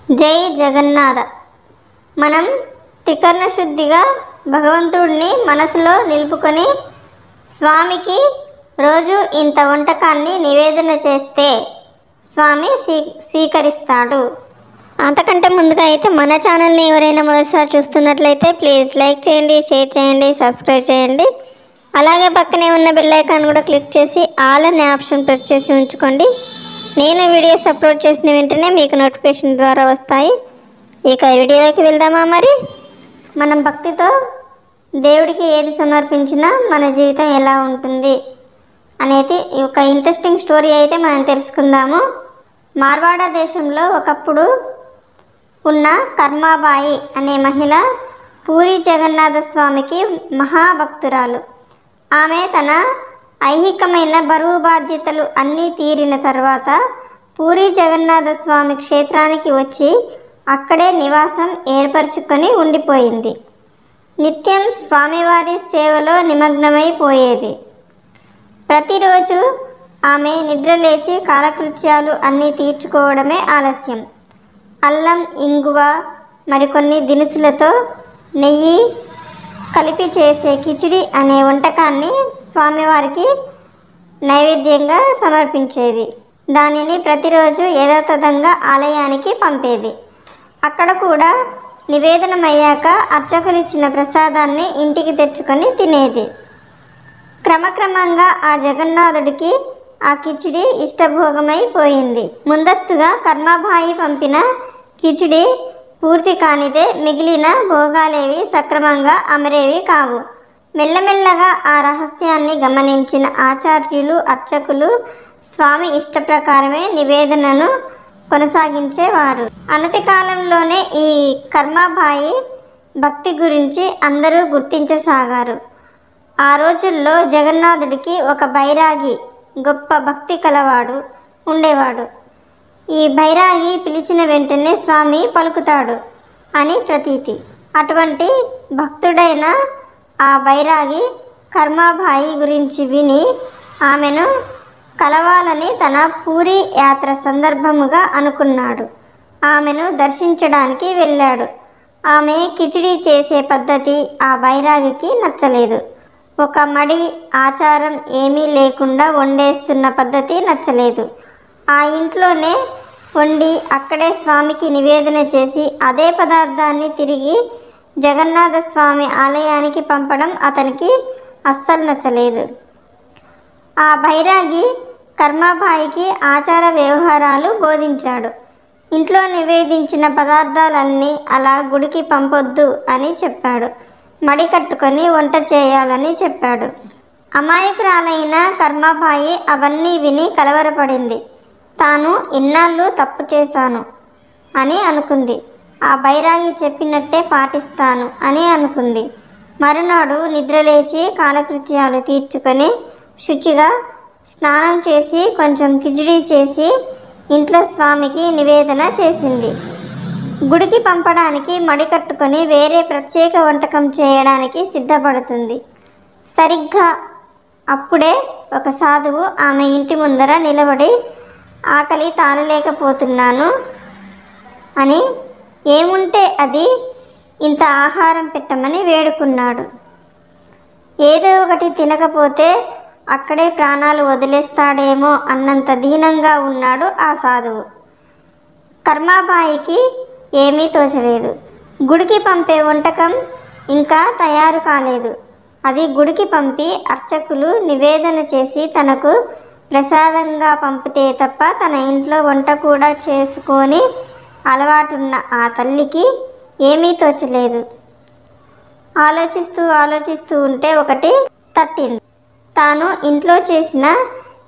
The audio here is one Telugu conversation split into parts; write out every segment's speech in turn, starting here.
జై జగన్నాథ. మనం త్రికరణ శుద్ధిగా భగవంతుడిని మనసులో నిలుపుకొని స్వామికి రోజు ఇంత వంటకాన్ని నివేదన చేస్తే స్వామి స్వీకరిస్తాడు. అంతకంటే ముందుగా అయితే మన ఛానల్ని ఎవరైనా మొదటిసారి చూస్తున్నట్లయితే ప్లీజ్ లైక్ చేయండి, షేర్ చేయండి, సబ్స్క్రైబ్ చేయండి. అలాగే పక్కనే ఉన్న బెల్ ఐకాన్ కూడా క్లిక్ చేసి ఆల్ అనే ఆప్షన్ ప్రెస్ చేసి ఉంచుకోండి. నేను వీడియోస్ అప్లోడ్ చేసిన వెంటనే మీకు నోటిఫికేషన్ ద్వారా వస్తాయి. ఇక వీడియోలోకి వెళ్దామా? మరి మనం భక్తితో దేవుడికి ఏది సమర్పించినా మన జీవితం ఎలా ఉంటుంది అనేది ఒక ఇంట్రెస్టింగ్ స్టోరీ అయితే మనం తెలుసుకుందాము. మార్వాడ దేశంలో ఒకప్పుడు ఉన్న కర్మాబాయి అనే మహిళ పూరి జగన్నాథ స్వామికి మహాభక్తురాలు. ఆమె తన ఐహికమైన బరువు బాధ్యతలు అన్నీ తీరిన తర్వాత పూరి జగన్నాథ స్వామి క్షేత్రానికి వచ్చి అక్కడే నివాసం ఏర్పరచుకొని ఉండిపోయింది. నిత్యం స్వామివారి సేవలో నిమగ్నమైపోయేది. ప్రతిరోజు ఆమె నిద్రలేచి కాలకృత్యాలు అన్నీ తీర్చుకోవడమే ఆలస్యం. అల్లం, ఇంగువ, మరికొన్ని దినుసులతో నెయ్యి కలిపి చేసే కిచిడి అనే వంటకాన్ని స్వామివారికి నైవేద్యంగా సమర్పించేది. దానిని ప్రతిరోజు యథాతథంగా ఆలయానికి పంపేది. అక్కడ కూడా నివేదనమయ్యాక అర్చకులిచ్చిన ప్రసాదాన్ని ఇంటికి తెచ్చుకొని తినేది. క్రమక్రమంగా ఆ జగన్నాథుడికి ఆ కిచిడి ఇష్టభోగమైపోయింది. ముందస్తుగా కర్మాబాయి పంపిన కిచిడి పూర్తి కానిదే మిగిలిన భోగాలేవి సక్రమంగా అమరేవి కావు. మెల్లమెల్లగా ఆ రహస్యాన్ని గమనించిన ఆచార్యులు, అర్చకులు స్వామి ఇష్టప్రకారమే నివేదనను కొనసాగించేవారు. అనతి కాలంలోనే ఈ కర్మాబాయి భక్తి గురించి అందరూ గుర్తించసాగారు. ఆ రోజుల్లో జగన్నాథుడికి ఒక బైరాగి, గొప్ప భక్తి కలవాడు ఉండేవాడు. ఈ బైరాగి పిలిచిన వెంటనే స్వామి పలుకుతాడు అని ప్రతీతి. అటువంటి భక్తుడైన ఆ బైరాగి కర్మాబాయి గురించి విని ఆమెను కలవాలని తన పూరి యాత్ర సందర్భముగా అనుకున్నాడు. ఆమెను దర్శించడానికి వెళ్ళాడు. ఆమె కిచిడి చేసే పద్ధతి ఆ బైరాగికి నచ్చలేదు. ఒక మడి ఆచారం ఏమీ లేకుండా వండేస్తున్న పద్ధతి నచ్చలేదు. ఆ ఇంట్లోనే వండి అక్కడే స్వామికి నివేదన చేసి అదే పదార్థాన్ని తిరిగి జగన్నాథ స్వామి ఆలయానికి పంపడం అతనికి అస్సలు నచ్చలేదు. ఆ బైరాగి కర్మాబాయికి ఆచార వ్యవహారాలు బోధించాడు. ఇంట్లో నివేదించిన పదార్థాలన్నీ అలా గుడికి పంపొద్దు అని చెప్పాడు. మడి కట్టుకొని వంట చేయాలని చెప్పాడు. అమాయకురాలైన కర్మాబాయి అవన్నీ విని కలవరపడింది. తాను ఇన్నాళ్ళు తప్పు చేశాను అని అనుకుంది. ఆ బైరాగి చెప్పినట్టే పాటిస్తాను అని అనుకుంది. మరునాడు నిద్రలేచి కాలకృత్యాలు తీర్చుకొని శుచిగా స్నానం చేసి కొంచెం కిచిడి చేసి ఇంట్లో స్వామికి నివేదన చేసింది. గుడికి పంపడానికి మడి కట్టుకొని వేరే ప్రత్యేక వంటకం చేయడానికి సిద్ధపడుతుంది. సరిగ్గా అప్పుడే ఒక సాధువు ఆమె ఇంటి ముందర నిలబడి ఆకలి తాళలేకపోతున్నాను అని, ఏముంటే అది ఇంత ఆహారం పెట్టమని వేడుకున్నాడు. ఏదో ఒకటి తినకపోతే అక్కడే ప్రాణాలు వదిలేస్తాడేమో అన్నంత దీనంగా ఉన్నాడు ఆ సాధువు. కర్మాబాయికి ఏమీ తోచలేదు. గుడికి పంపే వంటకం ఇంకా తయారు కాలేదు. అది గుడికి పంపి అర్చకులు నివేదన చేసి తనకు ప్రసాదంగా పంపితే తప్ప తన ఇంట్లో వంట కూడా చేసుకొని అలవాటున్న ఆ తల్లికి ఏమీ తోచలేదు. ఆలోచిస్తూ ఉంటే ఒకటి తట్టింది. తాను ఇంట్లో చేసిన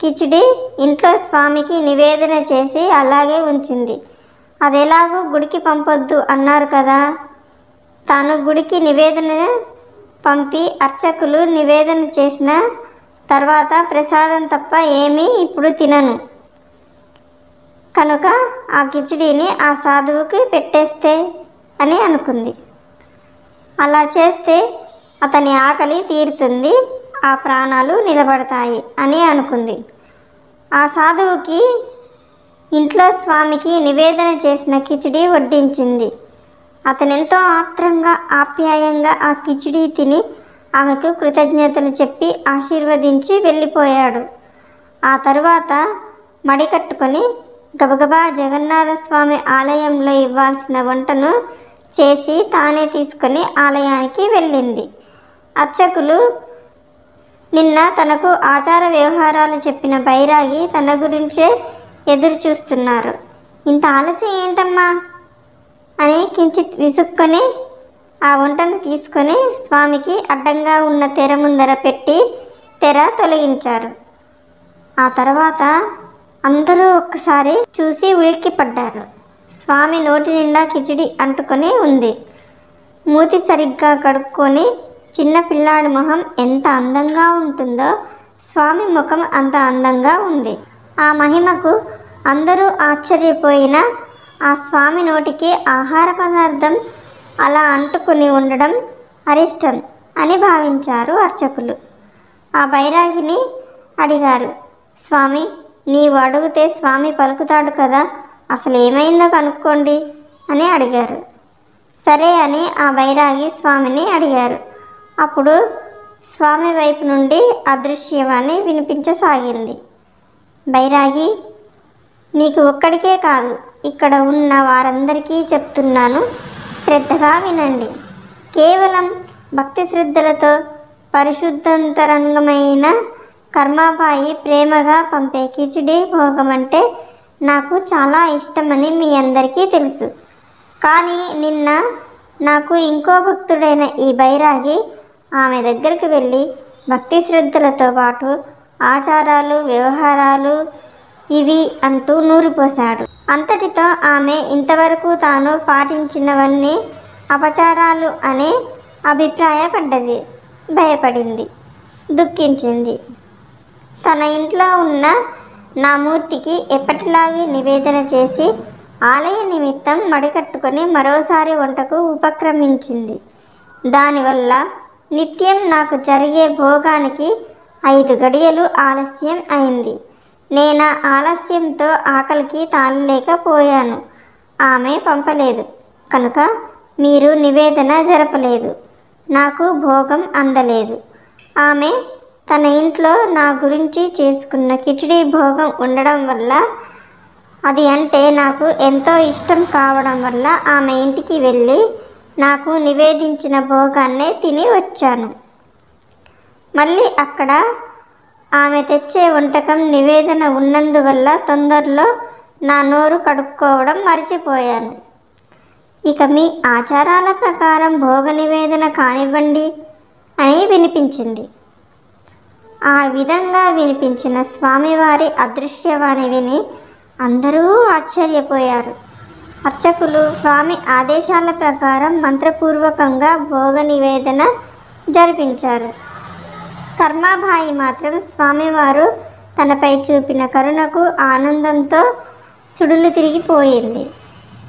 కిచిడి ఇంట్లో స్వామికి నివేదన చేసి అలాగే ఉంచింది. అదెలాగో గుడికి పంపొద్దు అన్నారు కదా. తాను గుడికి నివేదన పంపి అర్చకులు నివేదన చేసిన తర్వాత ప్రసాదం తప్ప ఏమీ ఇప్పుడు తినను కనుక ఆ కిచిడిని ఆ సాధువుకి పెట్టేస్తే అని అనుకుంది. అలా చేస్తే అతని ఆకలి తీరుతుంది, ఆ ప్రాణాలు నిలబడతాయి అని అనుకుంది. ఆ సాధువుకి ఇంట్లో స్వామికి నివేదన చేసిన కిచిడి వడ్డించింది. అతనెంతో ఆత్రంగా ఆప్యాయంగా ఆ కిచిడి తిని ఆమెకు కృతజ్ఞతలు చెప్పి ఆశీర్వదించి వెళ్ళిపోయాడు. ఆ తరువాత మడి కట్టుకొని గబగబా జగన్నాథస్వామి ఆలయంలో ఇవ్వాల్సిన వంటను చేసి తానే తీసుకొని ఆలయానికి వెళ్ళింది. అర్చకులు నిన్న తనకు ఆచార వ్యవహారాలు చెప్పిన బైరాగి తన గురించే ఎదురు చూస్తున్నారు. ఇంత ఆలస్యం ఏంటమ్మా అని కించిత్ విసుక్కొని ఆ వంటను తీసుకొని స్వామికి అడ్డంగా ఉన్న తెర ముందర పెట్టి తెర తొలగించారు. ఆ తర్వాత అందరూ ఒక్కసారి చూసి ఉలిక్కిపడ్డారు. స్వామి నోటి నిండా కిచిడి అంటుకొని ఉంది. మూతి సరిగ్గా కడుక్కొని చిన్న పిల్లాడి మొహం ఎంత అందంగా ఉంటుందో స్వామి ముఖం అంత అందంగా ఉంది. ఆ మహిమకు అందరూ ఆశ్చర్యపోయినా ఆ స్వామి నోటికి ఆహార పదార్థం అలా అంటుకుని ఉండడం అరిష్టం అని భావించారు అర్చకులు. ఆ బైరాగిని అడిగారు, స్వామి నీవు అడిగితే స్వామి పలుకుతాడు కదా, అసలు ఏమైందో కనుక్కోండి అని అడిగారు. సరే అని ఆ బైరాగి స్వామిని అడిగారు. అప్పుడు స్వామి వైపు నుండి అదృశ్యవాణి వినిపించసాగింది. బైరాగి, నీకు ఒక్కడికే కాదు, ఇక్కడ ఉన్న వారందరికీ చెప్తున్నాను, శ్రద్ధగా వినండి. కేవలం భక్తి శ్రద్ధలతో పరిశుద్ధంతరంగమైన కర్మాబాయి ప్రేమగా పంపే కిచిడి భోగం అంటే నాకు చాలా ఇష్టమని మీ అందరికీ తెలుసు. కానీ నిన్న నాకు ఇంకో భక్తుడైన ఈ బైరాగి ఆమె దగ్గరికి వెళ్ళి భక్తి శ్రద్ధలతో పాటు ఆచారాలు వ్యవహారాలు ఇవి అంటూ నూరిపోశాడు. అంతటితో ఆమె ఇంతవరకు తాను పాటించినవన్నీ అపచారాలు అని అభిప్రాయపడ్డది. భయపడింది, దుఃఖించింది. తన ఇంట్లో ఉన్న నా మూర్తికి ఎప్పటిలాగే నివేదన చేసి ఆలయ నిమిత్తం మడికట్టుకొని మరోసారి వంటకు ఉపక్రమించింది. దానివల్ల నిత్యం నాకు జరిగే భోగానికి 5 గడియలు ఆలస్యం అయింది. నేను ఆలస్యంతో ఆకలికి తాళలేకపోయాను. ఆమె పంపలేదు కనుక మీరు నివేదన జరపలేదు, నాకు భోగం అందలేదు. ఆమె తన ఇంట్లో నా గురించి చేసుకున్న కిచిడి భోగం ఉండడం వల్ల, అది అంటే నాకు ఎంతో ఇష్టం కావడం వల్ల ఆమె ఇంటికి వెళ్ళి నాకు నివేదించిన భోగాన్నే తిని వచ్చాను. మళ్ళీ అక్కడ ఆమె తెచ్చే వంటకం నివేదన ఉన్నందువల్ల తొందరలో నా నోరు కడుక్కోవడం మర్చిపోయాను. ఇక మీ ఆచారాల ప్రకారం భోగ నివేదన కానివ్వండి అని వినిపించింది. ఆ విధంగా వినిపించిన స్వామివారి అదృశ్యవాణి విని అందరూ ఆశ్చర్యపోయారు. అర్చకులు స్వామి ఆదేశాల ప్రకారం మంత్రపూర్వకంగా భోగ నివేదన జరిపించారు. కర్మాబాయి మాత్రం స్వామివారు తనపై చూపిన కరుణకు ఆనందంతో సుడులు తిరిగిపోయింది.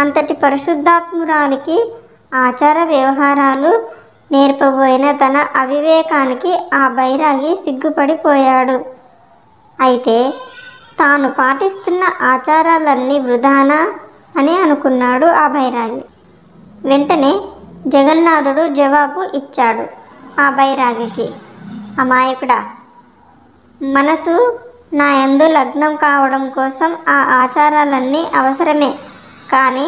అంతటి పరిశుద్ధాత్మురాలికి ఆచార వ్యవహారాలు నేర్పబోయిన తన అవివేకానికి ఆ బైరాగి సిగ్గుపడిపోయాడు. అయితే తాను పాటిస్తున్న ఆచారాలన్నీ వృధానా అని అనుకున్నాడు ఆ బైరాగి. వెంటనే జగన్నాథుడు జవాబు ఇచ్చాడు ఆ బైరాగికి, అమాయకుడా, మనసు నా యందు లగ్నం కావడం కోసం ఆ ఆచారాలన్నీ అవసరమే. కానీ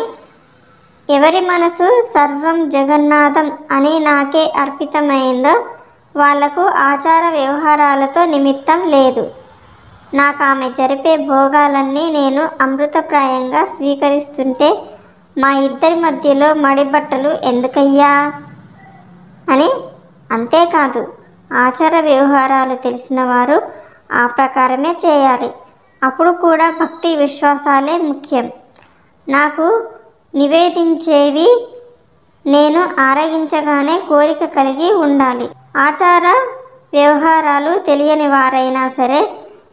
ఎవరి మనసు సర్వం జగన్నాథం అని నాకే అర్పితమైందో వాళ్లకు ఆచార వ్యవహారాలతో నిమిత్తం లేదు. నాకు ఆమె జరిపే భోగాలన్నీ నేను అమృతప్రాయంగా స్వీకరిస్తుంటే మా ఇద్దరి మధ్యలో మడిబట్టలు ఎందుకయ్యా అని. అంతేకాదు, ఆచార వ్యవహారాలు తెలిసిన వారు ఆ ప్రకారమే చేయాలి. అప్పుడు కూడా భక్తి విశ్వాసాలే ముఖ్యం. నాకు నివేదించేవి నేను ఆరగించగానే కోరిక కలిగి ఉండాలి. ఆచార వ్యవహారాలు తెలియని వారైనా సరే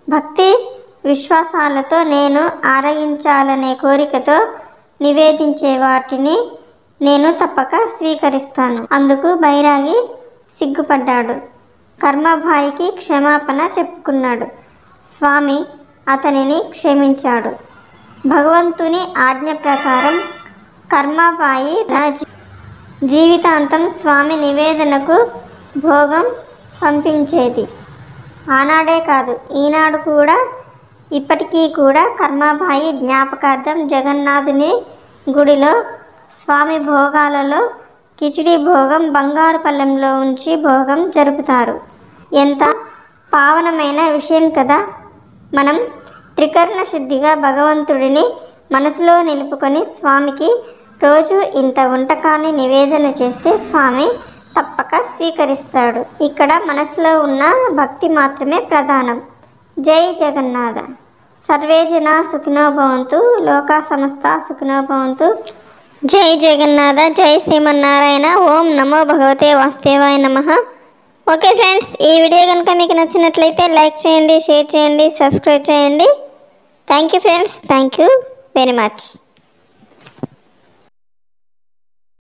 భక్తి విశ్వాసాలతో నేను ఆరగించాలనే కోరికతో నివేదించే వాటిని నేను తప్పక స్వీకరిస్తాను. అందుకు బైరాగి సిగ్గుపడ్డాడు. భగవంతుని ఆజ్ఞ ప్రకారం కర్మపాయి జీవితాంతం స్వామి నివేదనకు భోగం పంపించేది. ఆనాడే కాదు, ఈనాడు కూడా ఇప్పటికీ కూడా కర్మపాయి జ్ఞాపకార్థం జగన్నాథుని గుడిలో స్వామి భోగాలలో కిచిడి భోగం బంగారు పళ్ళెంలో ఉంచి భోగం జరుపుతారు. ఎంత పావనమైన విషయం కదా. మనం త్రికరణ శుద్ధిగా భగవంతుడిని మనసులో నిలుపుకొని స్వామికి రోజు ఇంత వంటకాన్ని నివేదన చేస్తే స్వామి తప్పక స్వీకరిస్తాడు. ఇక్కడ మనసులో ఉన్న భక్తి మాత్రమే ప్రధానం. జై జగన్నాథ. సర్వే జనా సుఖినో భవంతు, లోకా సమస్త సుఖినో భవంతు. జై జగన్నాథ. జై శ్రీమన్నారాయణ. ఓం నమో భగవతే వాసుదేవాయ నమః. ఓకే ఫ్రెండ్స్, ఈ వీడియో కనుక మీకు నచ్చినట్లయితే లైక్ చేయండి, షేర్ చేయండి, సబ్స్క్రైబ్ చేయండి. Thank you friends. Thank you very much.